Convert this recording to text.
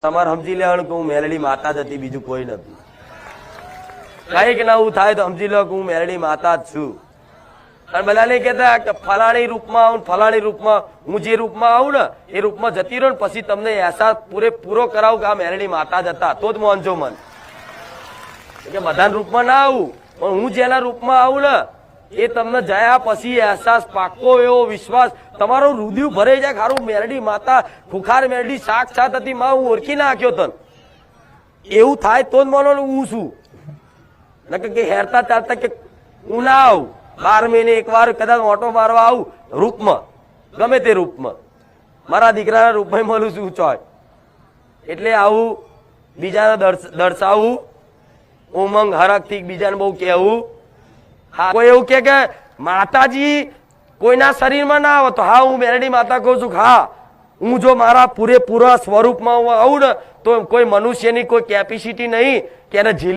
તમારે સમજી લેવાનું કે હું મેલડી માતા જ હતી, બીજું કોઈ નથી. કઈક નવું થાય તો સમજી લો કે હું મેલડી માતા જ છું. અને બધા નહીં કહેતા કે ફલાણી રૂપમાં આવું, ફલાણી રૂપમાં, હું જે રૂપમાં આવું ને એ રૂપમાં જતી રહું ને પછી તમને અહેસાસ પૂરેપૂરો કરાવું કે આ મેલડી માતા જ હતા, તો જ માનજો મન. કે બધા રૂપમાં ના આવું, પણ હું જેના રૂપમાં આવું ને એ તમને જયા પછી અહેસાસ પાકો એવો વિશ્વાસ તમારો રુધિર ભરાઈ જાય. ખારું મેરડી માતા, ખુખાર મેરડી સાક્ષાત હતી માં, હું ઓળખી નાખ્યો તન. એવું થાય તો જ માનો હું છું. નકર કે હેરતા ચાલતા કે હું ના આવું, 12 મહિને એકવાર કદાચ ઓટો મારવા આવું રૂપમાં, ગમે તે રૂપમાં, મારા દીકરાના રૂપમાં મળું છું ચોય. એટલે આવું બીજાને દર્શાવવું, ઉમંગ હરખથી બીજાને બહુ કહેવું. હા, કોઈ એવું કે માતાજી કોઈના શરીરમાં ના આવે તો હા હું મેરડી માતા કહું છું. હા, હું જો મારા પૂરેપૂરા સ્વરૂપમાં આવું ને તો કોઈ મનુષ્યની કોઈ કેપેસિટી નહીં કે એને